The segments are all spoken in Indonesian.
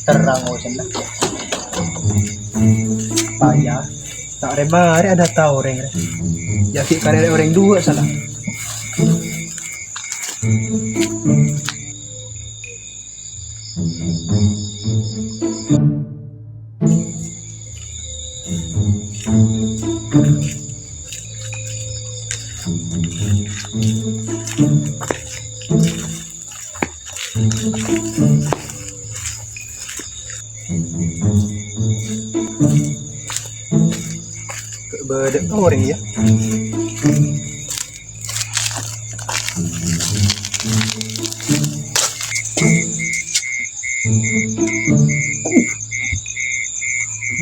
Terang oh sana. Payah. Tak remare ada tahu orang. Jadi karena orang dua salah. Beda orang ya.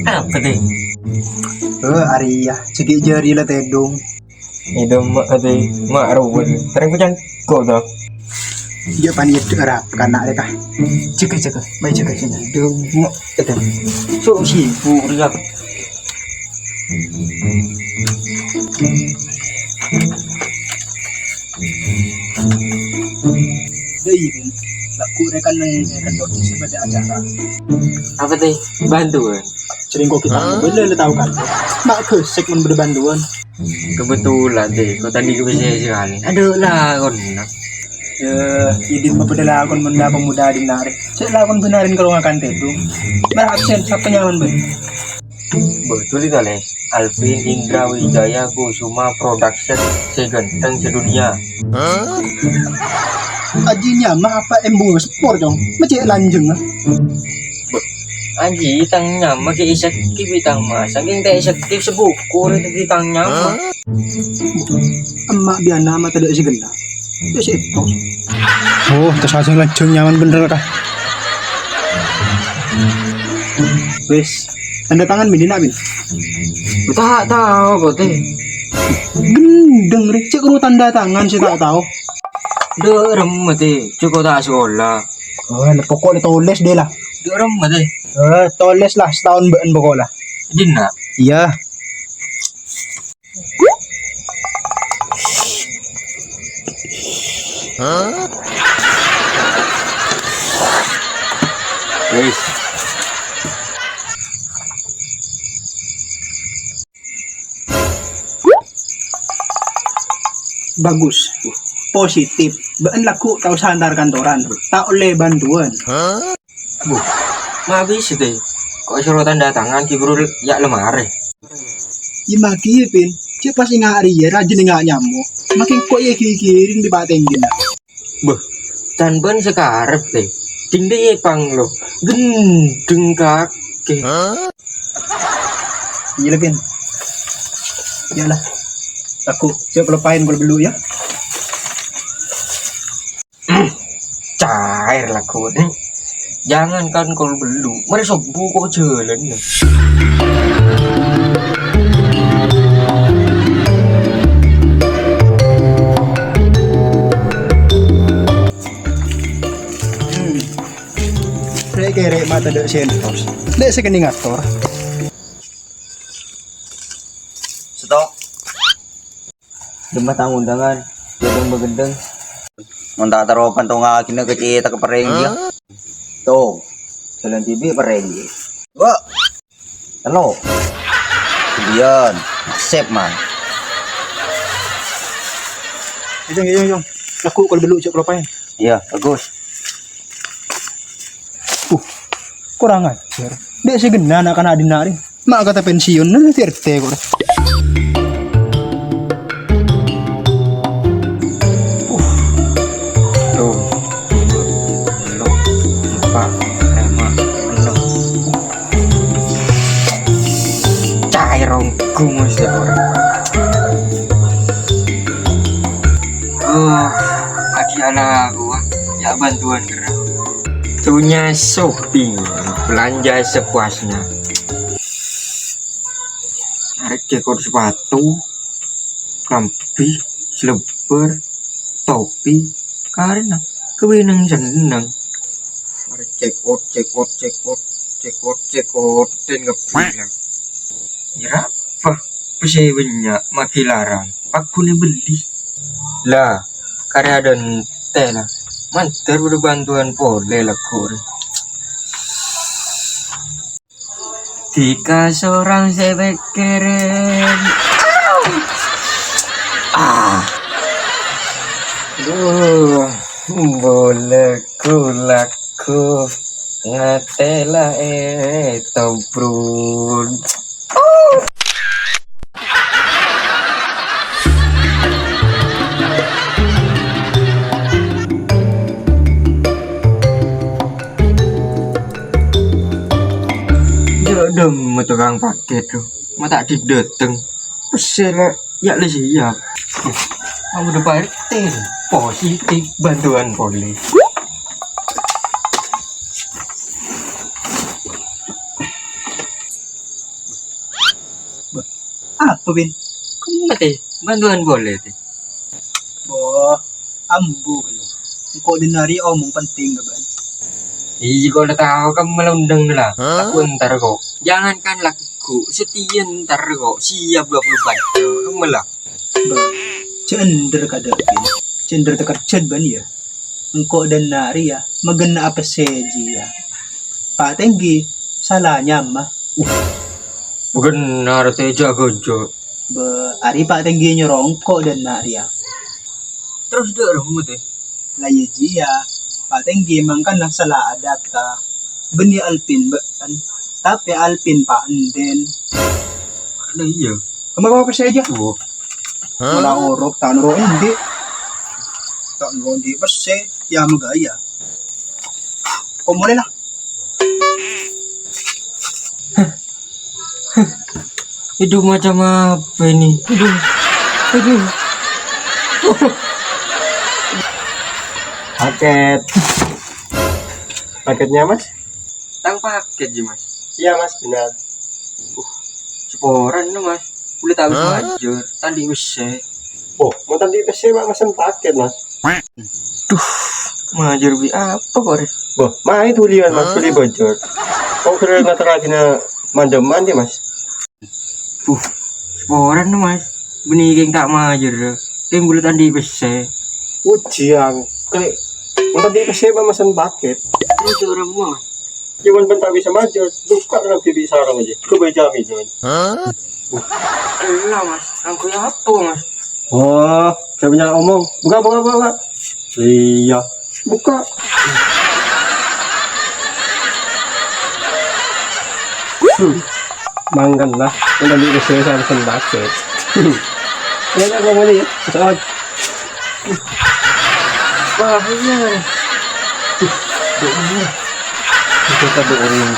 Apa deh? Arya, cekik jari lah tedong. Itu mak ada mak rawon. Terang punya kau dah. Dia panik terap karena mereka. Cekik, baik cekik sini. Dong, itu. So sibuk dia. Jadi kan, laku rekan kantor sebagai acara. Apa deh? Bantuan. Sering kok kita bener tahu kan? Mak ke segmen berbantuan. Kebetulan deh, kau tadi juga saya sekali. Aduh lah kon. Jadi adalah akun benda pemuda di nari. Saya lakon benarin kalau ngakan tedong. Berabsen siapa nyaman ben? Betul itu Les. Alvin Indra Wijaya Kusuma Production seganteng sedunia. Ajinya mah apa embung sport dong? Macam lanjeng ah. Anji tangnya maki isakip bitang mas. Saking tak isakip sebuku itu bitangnya. Emak biar nama tidak segenda. Terus itu. Oh, terus asing lanjeng nyaman bener kah? Wes, tanda tangan Medina Bin. Tak tahu kau teh. Gendeng rek cek lu tanda tangan sih tak tahu. Derem mati, cukup tak sekolah. Oh, pokoknya toles deh lah. Derem mati. Toles lah setahun been pokoknya. Dina. Iya. Wes. Bagus. Positif. Been laku tahu santar kantoran. Tak oleh bantuan. Bu. Mah habis deh. Kok suruh tanda tangan kibru ya lemari. Ya maki ya pin. Cik pas ingat hari ya rajin ingat nyamuk. Makin kok ya kikirin di pak tenggin lah. Buh. Dan ben sekarep deh. Ding deh pang lo. Gendeng kaki. Iya pin. Iyalah. Aku coba lepain kalau dulu ya. Cair lah kau nih. Jangankan kalau belu, mari sobu kok jalan nih. Kere mata dek sentos. Dek sekening ngatur. Stop. Demah tamu undangan, gedeng begendeng. Montak taruhan tuh nggak kena kecil tak kepereng dia. Tuh, jalan TV pereng dia. Wah, halo. Kemudian, sip man. Jong. Aku kalau dulu coba lepain. Iya, bagus. Kurang ajar. Dek segena anak anak dinari. Mak kata pensiun nanti RT kok. Gumus deh orang. Lagi anak gua ya bantuan gerak. Tuhnya shopping, belanja sepuasnya. Tarik ekor sepatu, kampi, selebar, topi, karena kewenang seneng. Tarik cekot, dan ngebilang. Nyerap. Wah, pesewenya makin larang. Aku nih beli. Lah, karya dan teh lah. Mantar udah bantuan boleh lah kur. Jika seorang cewek keren. Duh, boleh laku ngatela tobrun. Jodoh tukang paket tuh, mata didateng. Pesel ya le siap. Kamu udah pasti positif bantuan boleh. Apa Bin? Kamu ngerti bantuan boleh teh. Boh, ambu kalau. Engkau dinari omong penting gak Ban? Iya kalau udah tahu kamu malah undang lah. Aku ntar kok. Jangankan laku, setia ntar kok. Siap 24 jam. Kamu malah. Bah, cender kada Bin. Cender tekar ced Ban ya. Engkau dan nari ya, magana apa seji ya. Pak Tenggi, salahnya mah. Bukan narte jago-jago. Ari Pak Tenggi nyorong kok dan nari ya. Terus dia rumah teh. Layeji ya. Pak Tenggi emang kan salah adat ka. Beni Alpin Ban. Tapi Alpin Pak Enden. Ada iya. Kamu apa saja? Oh. Wala orok tanro hindi. Tanro hindi basta ya magaya. O muli lah. Hidup macam apa ini? Hidup. Paket. Paketnya mas? Tang paket sih mas. Iya mas, benar. Seporan no mas. Boleh tahu aja. Tadi usai. Oh, mau tadi pesen mak mesen paket mas. Majer bi apa kok? Boh, mah itu lian mas, beli bocor. Kau kira ngatur lagi na mandaman dia mas? Seporan no mas. Benih yang tak majer. Yang boleh tadi usai. Ujian, kali. Mau tadi pesen mak mesen paket. Itu orang mas. Jangan bentar bisa maju, buka dalam TV sarang aja. Kebejamin jangan. Elah mas. Angku yang apa mas? Oh, saya banyak omong. Buka. Iya, buka. Manggan lah, udah di usia saya pesen paket. Ya kan ngomong ini ya, soal Bahaya. kita doain.